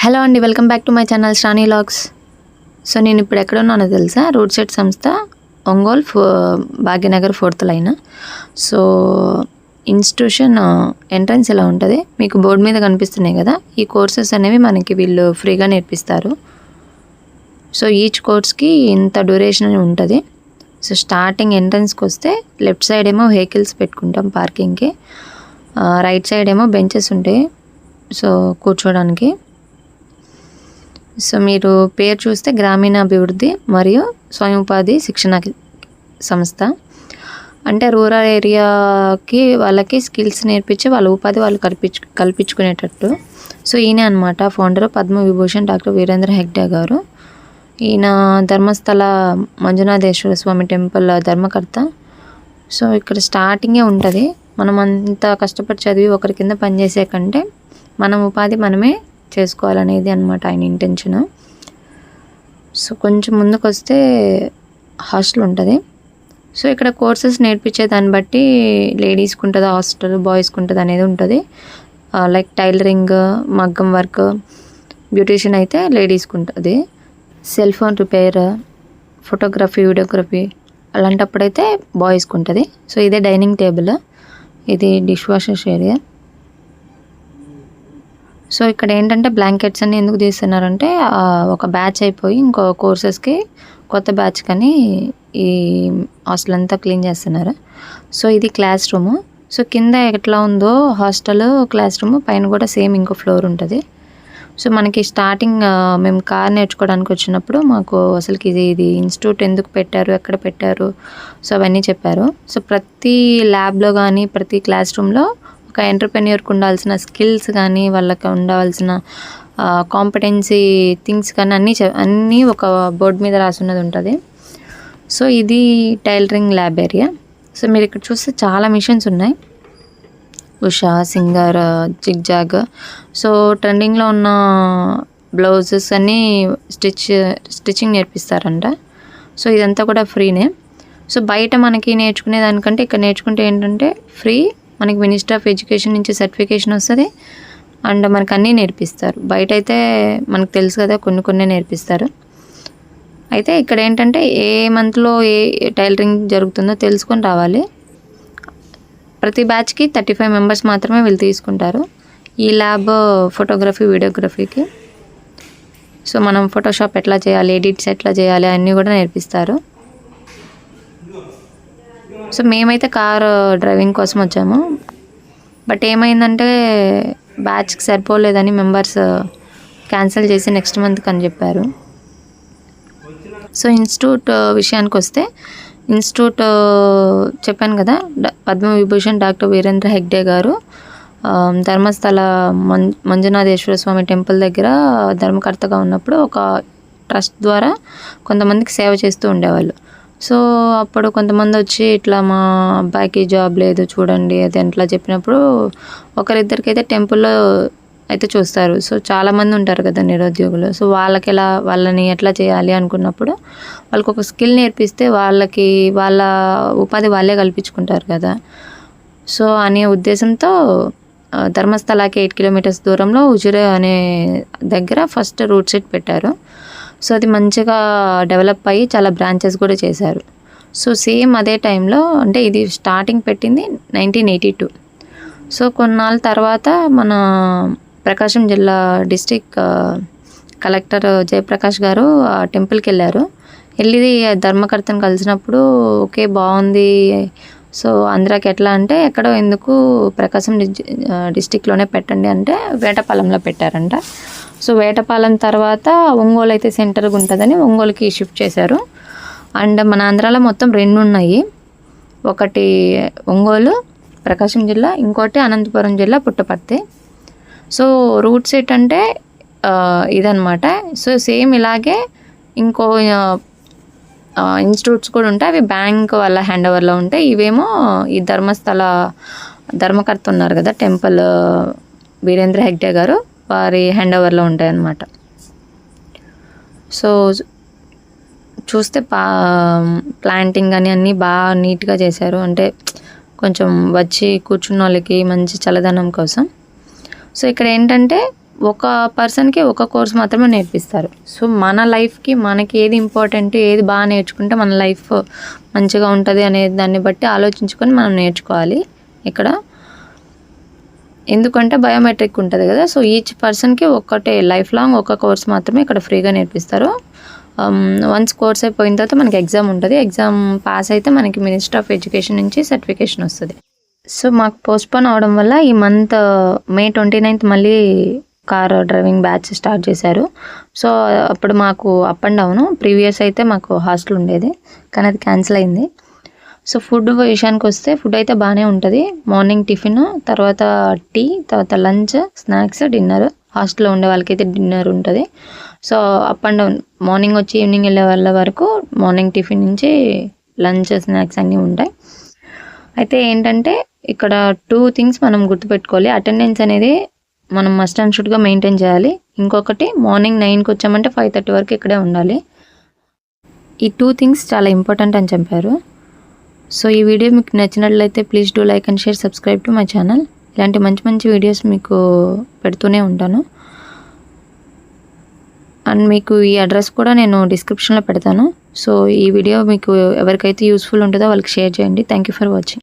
Hello అండి, welcome back to my channel Sravani vlogs. So నేను ఇప్పుడు ఎక్కడ ఉన్నానో తెలుసా? రూట్ సెట్ సంస్థ, Ongole, Bhagyanagar 4th line. So institution entrance ఇలా ఉంటుంది. మీకు బోర్డు మీద కనిపిస్తున్నాయి కదా, ఈ కోర్సెస్ అనేవి మనకి వీళ్ళు ఫ్రీగా నేర్పిస్తారు. సో ఈచ్ కోర్స్కి ఇంత డ్యూరేషన్ అని ఉంటుంది. సో స్టార్టింగ్ ఎంట్రన్స్కి వస్తే లెఫ్ట్ సైడ్ ఏమో వెహికల్స్ పెట్టుకుంటాం పార్కింగ్కి, రైట్ సైడ్ ఏమో బెంచెస్ ఉంటాయి సో కూర్చోడానికి. సో మీరు పేరు చూస్తే గ్రామీణాభివృద్ధి మరియు స్వయం ఉపాధి శిక్షణ సంస్థ, అంటే రూరల్ ఏరియాకి వాళ్ళకి స్కిల్స్ నేర్పించి వాళ్ళ ఉపాధి వాళ్ళు కల్పించుకునేటట్టు. సో ఈయన అనమాట ఫౌండర్, పద్మవిభూషణ్ డాక్టర్ వీరేంద్ర హెగ్డే గారు. ఈయన ధర్మస్థల మంజునాథేశ్వర స్వామి టెంపుల్ ధర్మకర్త. సో ఇక్కడ స్టార్టింగే ఉంటుంది, మనం అంతా కష్టపడి చదివి ఒకరి కింద పనిచేసే కంటే మనం ఉపాధి మనమే చేసుకోవాలనేది అనమాట ఆయన ఇంటెన్షన్. సో కొంచెం ముందుకు వస్తే హాస్టల్ ఉంటుంది. సో ఇక్కడ కోర్సెస్ నేర్పించే దాన్ని బట్టి లేడీస్కి ఉంటుంది హాస్టల్, బాయ్స్కి ఉంటుంది అనేది ఉంటుంది. లైక్ టైలరింగ్, మగ్గం వర్క్, బ్యూటీషియన్ అయితే లేడీస్కి ఉంటుంది. Cell phone repair, photography, videography అలాంటప్పుడైతే బాయ్స్కి ఉంటుంది. సో ఇదే డైనింగ్ టేబుల్, ఇది డిష్ వాషర్స్ ఏరియా. సో ఇక్కడ ఏంటంటే బ్లాంకెట్స్ అన్ని ఎందుకు తీస్తున్నారంటే ఒక బ్యాచ్ అయిపోయి ఇంకో కోర్సెస్కి కొత్త బ్యాచ్ కానీ ఈ హాస్టల్ అంతా క్లీన్ చేస్తున్నారు. సో ఇది క్లాస్ రూము. సో కింద ఎట్లా ఉందో హాస్టల్, క్లాస్ రూమ్, పైన కూడా సేమ్ ఇంకో ఫ్లోర్ ఉంటుంది. సో మనకి స్టార్టింగ్ మేము కార్ నేర్చుకోవడానికి వచ్చినప్పుడు మాకు అసలుకి ఇది ఇన్స్టిట్యూట్ ఎందుకు పెట్టారు, ఎక్కడ పెట్టారు, సో అవన్నీ చెప్పారు. సో ప్రతి ల్యాబ్లో కానీ ప్రతి క్లాస్ రూమ్లో ఒక ఎంటర్‌ప్రెన్యూర్‌కి ఉండాల్సిన స్కిల్స్ కానీ, వాళ్ళకి ఉండవలసిన కాంపిటెన్సీ థింగ్స్ కానీ అన్నీ ఒక బోర్డు మీద రాసున్నది ఉంటుంది. సో ఇది టైలరింగ్ ల్యాబ్ ఏరియా. సో మీరు ఇక్కడ చూస్తే చాలా మిషన్స్ ఉన్నాయి, ఉషా, సింగర్, జిగ్జాగ్. సో ట్రెండింగ్లో ఉన్న బ్లౌజెస్ అన్నీ స్టిచ్చింగ్ నేర్పిస్తారంట. సో ఇదంతా కూడా ఫ్రీనే. సో బయట మనకి నేర్చుకునే దానికంటే ఇక్కడ నేర్చుకుంటే ఏంటంటే ఫ్రీ, మనకి మినిస్టర్ ఆఫ్ ఎడ్యుకేషన్ నుంచి సర్టిఫికేషన్ వస్తుంది అండ్ మనకు అన్నీ నేర్పిస్తారు. బయట అయితే మనకు తెలుసు కదా కొన్ని నేర్పిస్తారు. అయితే ఇక్కడ ఏంటంటే ఏ మంత్లో ఏ టైలరింగ్ జరుగుతుందో తెలుసుకొని రావాలి. ప్రతి బ్యాచ్కి 35 మెంబర్స్ మాత్రమే వీళ్ళు తీసుకుంటారు. ఈ ల్యాబ్ ఫోటోగ్రఫీ, వీడియోగ్రఫీకి. సో మనం ఫోటోషాప్ ఎట్లా చేయాలి, ఎడిట్స్ ఎట్లా చేయాలి అన్నీ కూడా నేర్పిస్తారు. సో మేమైతే కార్ డ్రైవింగ్ కోసం వచ్చాము, బట్ ఏమైందంటే బ్యాచ్కి సరిపోలేదని మెంబర్స్ క్యాన్సిల్ చేసి నెక్స్ట్ మంత్కి అని చెప్పారు. సో ఇన్స్టిట్యూట్ విషయానికి వస్తే, ఇన్స్టిట్యూట్ చెప్పాను కదా, పద్మవిభూషణ్ డాక్టర్ వీరేంద్ర హెగ్డే గారు ధర్మస్థల మంజునాథేశ్వర స్వామి టెంపుల్ దగ్గర ధర్మకర్తగా ఉన్నప్పుడు ఒక ట్రస్ట్ ద్వారా కొంతమందికి సేవ చేస్తూ ఉండేవాళ్ళు. సో అప్పుడు కొంతమంది వచ్చి ఇట్లా మా అబ్బాయికి జాబ్ లేదు చూడండి అది అట్లా చెప్పినప్పుడు ఒకరిద్దరికైతే టెంపుల్లో అయితే చూస్తారు. సో చాలామంది ఉంటారు కదా నిరుద్యోగులు. సో వాళ్ళని ఎట్లా చేయాలి అనుకున్నప్పుడు వాళ్ళకి ఒక స్కిల్ నేర్పిస్తే వాళ్ళకి వాళ్ళ ఉపాధి వాళ్ళే కల్పించుకుంటారు కదా. సో అనే ఉద్దేశంతో ధర్మస్థలాకి 8 కిలోమీటర్స్ దూరంలో ఉజిరే అనే దగ్గర ఫస్ట్ రూట్ సెట్ పెట్టారు. సో అది మంచిగా డెవలప్ అయ్యి చాలా బ్రాంచెస్ కూడా చేశారు. సో సేమ్ అదే టైంలో, అంటే ఇది స్టార్టింగ్ పెట్టింది 1982. సో కొన్నాళ్ళ తర్వాత మన ప్రకాశం జిల్లా డిస్ట్రిక్ట్ కలెక్టర్ జయప్రకాష్ గారు ఆ టెంపుల్కి వెళ్ళారు. వెళ్ళి ధర్మకర్తను కలిసినప్పుడు ఓకే బాగుంది, సో ఆంధ్రాకి ఎట్లా అంటే ఎక్కడో ఎందుకు ప్రకాశం డిస్టిక్లోనే పెట్టండి అంటే వేటపాలెంలో పెట్టారంట. సో వేటపాలెం తర్వాత ఒంగోలు అయితే సెంటర్గా ఉంటుందని ఒంగోలుకి షిఫ్ట్ చేశారు. అండ్ మన ఆంధ్రాలో మొత్తం 2 ఉన్నాయి, ఒకటి ఒంగోలు ప్రకాశం జిల్లా, ఇంకోటి అనంతపురం జిల్లా పుట్టపర్తి. సో రూట్ సెట్ అంటే ఇదనమాట. సో సేమ్ ఇలాగే ఇంకో ఇన్స్టిట్యూట్స్ కూడా ఉంటాయి, అవి బ్యాంక్ వాళ్ళ హ్యాండ్ ఓవర్లో ఉంటాయి. ఇవేమో ఈ ధర్మకర్త ఉన్నారు కదా టెంపుల్ వీరేంద్ర హెగ్డే గారు, వారి హ్యాండ్ ఓవర్లో ఉంటాయి అన్నమాట. సో చూస్తే ప్లాంటింగ్ అని అన్నీ బాగా నీట్గా చేశారు, అంటే కొంచెం వచ్చి కూర్చున్న వాళ్ళకి మంచి చల్లదనం కోసం. సో ఇక్కడ ఏంటంటే ఒక పర్సన్కి ఒక కోర్స్ మాత్రమే నేర్పిస్తారు. సో మన లైఫ్కి మనకి ఏది ఇంపార్టెంట్, ఏది బాగా నేర్చుకుంటే మన లైఫ్ మంచిగా ఉంటుంది అనే దాన్ని బట్టి ఆలోచించుకొని మనం నేర్చుకోవాలి ఇక్కడ. ఎందుకంటే బయోమెట్రిక్ ఉంటుంది కదా, సో ఈచ్ పర్సన్కి ఒకటే లైఫ్ లాంగ్ ఒక కోర్స్ మాత్రమే ఇక్కడ ఫ్రీగా నేర్పిస్తారు. వన్స్ కోర్స్ అయిపోయిన తర్వాత మనకి ఎగ్జామ్ ఉంటుంది. ఎగ్జామ్ పాస్ అయితే మనకి మినిస్ట్రీ ఆఫ్ ఎడ్యుకేషన్ నుంచి సర్టిఫికేషన్ వస్తుంది. సో మాకు పోస్ట్పోన్ అవడం వల్ల ఈ మంత్ May 29th మళ్ళీ కార్ డ్రైవింగ్ బ్యాచ్ స్టార్ట్ చేశారు. సో అప్పుడు మాకు అప్ అండ్ డౌను. ప్రీవియస్ అయితే మాకు హాస్టల్ ఉండేది, కానీ అది క్యాన్సిల్ అయింది. సో ఫుడ్ విషయానికి వస్తే ఫుడ్ అయితే బాగానే ఉంటుంది. మార్నింగ్ టిఫిన్, తర్వాత టీ, తర్వాత లంచ్, స్నాక్స్, డిన్నర్. హాస్టల్లో ఉండే వాళ్ళకైతే డిన్నర్ ఉంటుంది. So up and down morning వచ్చి ఈవినింగ్ వెళ్ళే వాళ్ళ వరకు మార్నింగ్ టిఫిన్ నుంచి లంచ్, స్నాక్స్ అన్నీ ఉంటాయి. అయితే ఏంటంటే ఇక్కడ 2 థింగ్స్ మనం గుర్తుపెట్టుకోవాలి. అటెండెన్స్ అనేది మనం మస్ట్ అండ్ షుడ్గా మెయింటైన్ చేయాలి. ఇంకొకటి మార్నింగ్ 9కి వచ్చామంటే 5:30 వరకు ఇక్కడే ఉండాలి. ఈ 2 థింగ్స్ చాలా ఇంపార్టెంట్ అని చెప్పారు. సో ఈ వీడియో మీకు నచ్చినట్లయితే please do like and share, subscribe to my channel. ఇలాంటి మంచి మంచి వీడియోస్ మీకు పెడుతూనే ఉంటాను. అండ్ మీకు ఈ అడ్రస్ కూడా నేను డిస్క్రిప్షన్లో పెడతాను. సో ఈ వీడియో మీకు ఎవరికైతే యూస్ఫుల్ ఉంటుందో వాళ్ళకి షేర్ చేయండి. Thank you for watching.